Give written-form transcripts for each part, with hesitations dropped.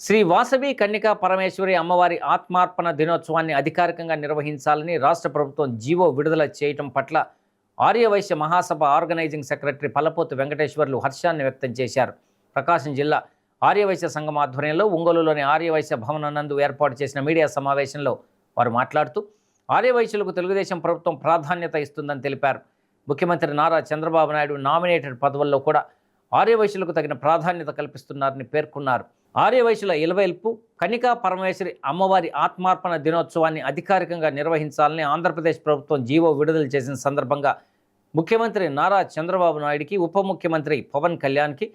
శ్రీ వాసవి కన్యకా పరమేశ్వరి అమ్మవారి ఆత్మార్పణ దినోత్సవాన్ని అధికారికంగా నిర్వహించాలని రాష్ట్ర ప్రభుత్వం జీవో విడుదల చేయటం పట్ల ఆర్యవైశ్య మహాసభ ఆర్గనైజింగ్ సెక్రటరీ పల్లపోతు వెంకటేశ్వర్లు హర్షాన్ని వ్యక్తం చేశారు. ప్రకాశం జిల్లా ఆర్యవైశ్య సంఘం ఆధ్వర్యంలో ఒంగోలులోని ఆర్యవైశ్య భవనం నందు ఏర్పాటు చేసిన మీడియా సమావేశంలో వారు మాట్లాడుతూ ఆర్యవైశ్యులకు తెలుగుదేశం ప్రభుత్వం ప్రాధాన్యత ఇస్తుందని తెలిపారు. ముఖ్యమంత్రి నారా చంద్రబాబు నాయుడు నామినేటెడ్ పదవుల్లో కూడా ఆర్యవైశ్యులకు తగిన ప్రాధాన్యత కల్పిస్తున్నారని పేర్కొన్నారు. ఆర్యవైశ్యుల ఇలవేల్పు కన్యకా పరమేశ్వరి అమ్మవారి ఆత్మార్పణ దినోత్సవాన్ని అధికారికంగా నిర్వహించాలని ఆంధ్రప్రదేశ్ ప్రభుత్వం జీవో విడుదల చేసిన సందర్భంగా ముఖ్యమంత్రి నారా చంద్రబాబు నాయుడికి, ఉప ముఖ్యమంత్రి పవన్ కళ్యాణ్కి,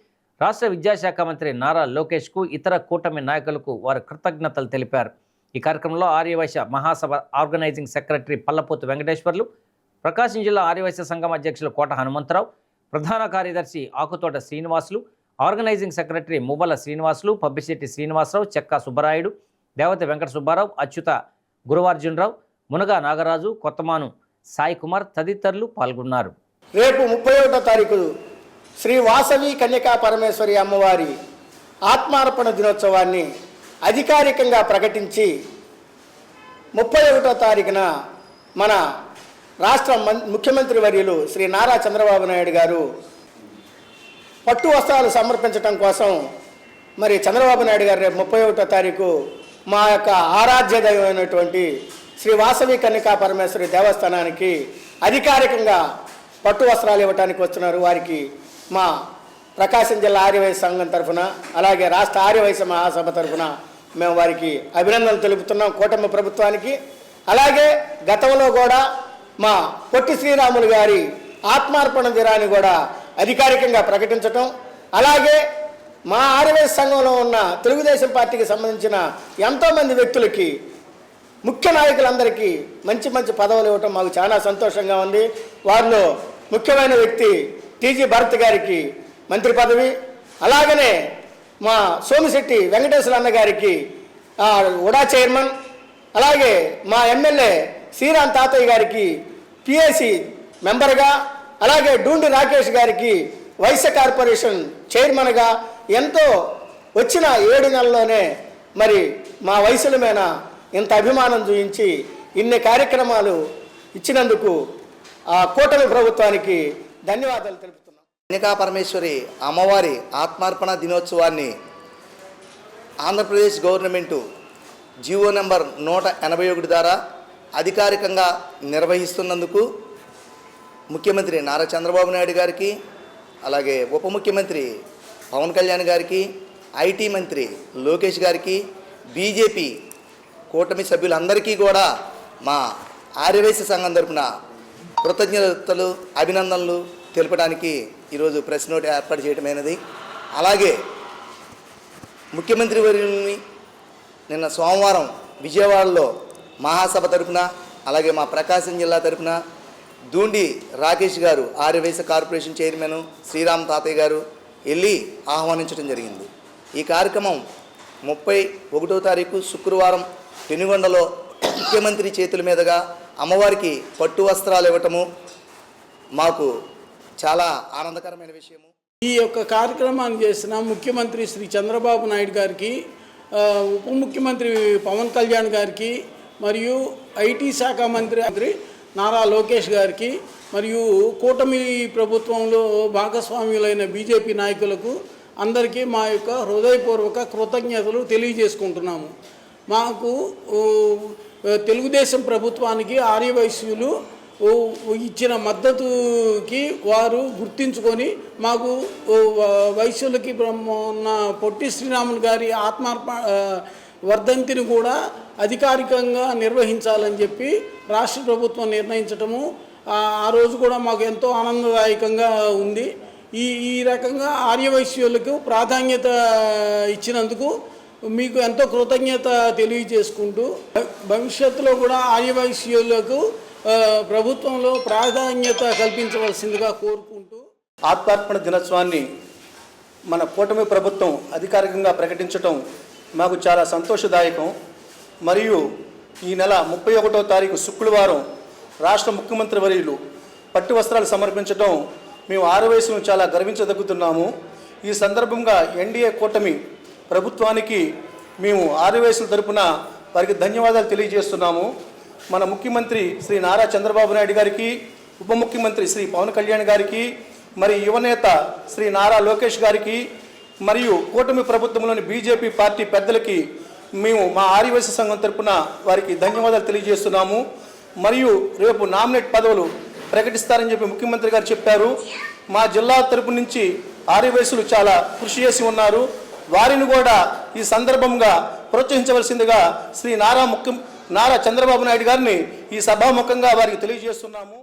రాష్ట్ర విద్యాశాఖ మంత్రి నారా లోకేష్కు, ఇతర కూటమి నాయకులకు వారు కృతజ్ఞతలు తెలిపారు. ఈ కార్యక్రమంలో ఆర్యవైశ్య మహాసభ ఆర్గనైజింగ్ సెక్రటరీ పల్లపోతు వెంకటేశ్వర్లు, ప్రకాశం జిల్లా ఆర్యవైశ్య సంఘం అధ్యక్షులు కోట హనుమంతరావు, ప్రధాన కార్యదర్శి ఆకుతోట శ్రీనివాసులు, ఆర్గనైజింగ్ సెక్రటరీ మువ్వల శ్రీనివాసులు, పబ్బిశెట్టి శ్రీనివాసరావు, చెక్కా సుబ్బరాయుడు, దేవతి వెంకట సుబ్బారావు, అచ్యుత గురువార్జునరావు, మునగా నాగరాజు, కొత్తమాను సాయి కుమార్ తదితరులు పాల్గొన్నారు. రేపు 31వ తారీఖు శ్రీ వాసవి కన్యకా పరమేశ్వరి అమ్మవారి ఆత్మార్పణ దినోత్సవాన్ని అధికారికంగా ప్రకటించి 31వ తారీఖున మన రాష్ట్ర ముఖ్యమంత్రి వర్యులు శ్రీ నారా చంద్రబాబు నాయుడు గారు పట్టు వస్త్రాలు సమర్పించడం కోసం మరి చంద్రబాబు నాయుడు గారు రేపు 31వ తారీఖు మా యొక్క ఆరాధ్య దైవమైనటువంటి శ్రీ వాసవి కన్యకా పరమేశ్వరి దేవస్థానానికి అధికారికంగా పట్టు వస్త్రాలు ఇవ్వడానికి వస్తున్నారు. వారికి మా ప్రకాశం జిల్లా ఆర్యవైశ్య సంఘం తరఫున, అలాగే రాష్ట్ర ఆర్యవైశ్య మహాసభ తరఫున మేము వారికి అభినందనలు తెలుపుతున్నాం. కూటమి ప్రభుత్వానికి, అలాగే గతంలో కూడా మా పొట్టి శ్రీరాములు గారి ఆత్మార్పణ దినాన్ని కూడా అధికారికంగా ప్రకటించటం, అలాగే మా ఆర్యవైశ్య సంఘంలో ఉన్న తెలుగుదేశం పార్టీకి సంబంధించిన ఎంతోమంది వ్యక్తులకి, ముఖ్య నాయకులందరికీ మంచి మంచి పదవులు ఇవ్వటం మాకు చాలా సంతోషంగా ఉంది. వారిలో ముఖ్యమైన వ్యక్తి టీజీ భరత్ గారికి మంత్రి పదవి, అలాగనే మా సోమిశెట్టి వెంకటేశ్వర అన్న గారికి ఉడా చైర్మన్, అలాగే మా ఎమ్మెల్యే శ్రీరామ్ తాతయ్య గారికి పిఏసి మెంబర్గా, అలాగే డూండి రాకేష్ గారికి వైశ్య కార్పొరేషన్ చైర్మన్గా ఎంతో వచ్చిన 7 నెలల్లోనే మరి మా వయసుల మీద ఇంత అభిమానం చూపించి ఇన్ని కార్యక్రమాలు ఇచ్చినందుకు ఆ కూటమి ప్రభుత్వానికి ధన్యవాదాలు తెలుపుతున్నాం. కన్యకా పరమేశ్వరి అమ్మవారి ఆత్మార్పణ దినోత్సవాన్ని ఆంధ్రప్రదేశ్ గవర్నమెంటు జీవో నెంబర్ 181 ద్వారా అధికారికంగా నిర్వహిస్తున్నందుకు ముఖ్యమంత్రి నారా చంద్రబాబు నాయుడు గారికి, అలాగే ఉప ముఖ్యమంత్రి పవన్ కళ్యాణ్ గారికి, ఐటీ మంత్రి లోకేష్ గారికి, బీజేపీ కూటమి సభ్యులందరికీ కూడా మా ఆర్యవైశ్య సంఘం తరపున కృతజ్ఞతలు, అభినందనలు తెలపడానికి ఈరోజు ప్రెస్ నోట్ ఏర్పాటు చేయడమైనది. అలాగే ముఖ్యమంత్రి వర్యుల్ని నిన్న సోమవారం విజయవాడలో మహాసభ తరపున, అలాగే మా ప్రకాశం జిల్లా తరపున దూండి రాకేష్ గారు, ఆర్యవైశ్య కార్పొరేషన్ చైర్మన్ శ్రీరామ్ తాతయ్య గారు వెళ్ళి ఆహ్వానించడం జరిగింది. ఈ కార్యక్రమం 31వ తారీఖు శుక్రవారం పెనుగొండలో ముఖ్యమంత్రి చేతుల మీదుగా అమ్మవారికి పట్టు వస్త్రాలు ఇవ్వటము మాకు చాలా ఆనందకరమైన విషయము. ఈ యొక్క కార్యక్రమాన్ని చేసిన ముఖ్యమంత్రి శ్రీ చంద్రబాబు నాయుడు గారికి, ఉప ముఖ్యమంత్రి పవన్ కళ్యాణ్ గారికి, మరియు ఐటీ శాఖ మంత్రి నారా లోకేష్ గారికి, మరియు కూటమి ప్రభుత్వంలో భాగస్వామ్యులైన బీజేపీ నాయకులకు అందరికీ మా యొక్క హృదయపూర్వక కృతజ్ఞతలు తెలియజేసుకుంటున్నాము. మాకు తెలుగుదేశం ప్రభుత్వానికి ఆర్యవైశ్యులు ఇచ్చిన మద్దతుకి వారు గుర్తించుకొని మాకు వైశ్యులకి ఉన్న పొట్టి శ్రీరాములు గారి వర్ధంతిని కూడా అధికారికంగా నిర్వహించాలని చెప్పి రాష్ట్ర ప్రభుత్వం నిర్ణయించటము ఆ రోజు కూడా మాకు ఎంతో ఆనందదాయకంగా ఉంది. ఈ రకంగా ఆర్యవైశ్యులకు ప్రాధాన్యత ఇచ్చినందుకు మీకు ఎంతో కృతజ్ఞత తెలియజేసుకుంటూ, భవిష్యత్తులో కూడా ఆర్యవైశ్యులకు ప్రభుత్వంలో ప్రాధాన్యత కల్పించవలసిందిగా కోరుకుంటూ, ఆత్మార్పణ దినోత్సవాన్ని మన కూటమి ప్రభుత్వం అధికారికంగా ప్రకటించటం మాకు చాలా సంతోషదాయకం. మరియు ఈ నెల 31వ తారీఖు శుక్రవారం రాష్ట్ర ముఖ్యమంత్రి వర్యులు పట్టు వస్త్రాలు సమర్పించడం మేము ఆర్యవైశ్యులను చాలా గర్వించదగ్గుతున్నాము. ఈ సందర్భంగా ఎన్డీఏ కూటమి ప్రభుత్వానికి మేము ఆర్యవైశ్యుల తరపున వారికి ధన్యవాదాలు తెలియజేస్తున్నాము. మన ముఖ్యమంత్రి శ్రీ నారా చంద్రబాబు నాయుడు గారికి, ఉప ముఖ్యమంత్రి శ్రీ పవన్ కళ్యాణ్ గారికి, మరి యువనేత శ్రీ నారా లోకేష్ గారికి, మరియు కూటమి ప్రభుత్వంలోని బీజేపీ పార్టీ పెద్దలకి మేము మా ఆర్యవైశ్య సంఘం తరపున వారికి ధన్యవాదాలు తెలియజేస్తున్నాము. మరియు రేపు నామినేట్ పదవులు ప్రకటిస్తారని చెప్పి ముఖ్యమంత్రి గారు చెప్పారు. మా జిల్లా తరపు నుంచి ఆర్యవైశ్యులు చాలా కృషి చేసి ఉన్నారు. వారిని కూడా ఈ సందర్భంగా ప్రోత్సహించవలసిందిగా శ్రీ నారా చంద్రబాబు నాయుడు గారిని ఈ సభాముఖంగా వారికి తెలియజేస్తున్నాము.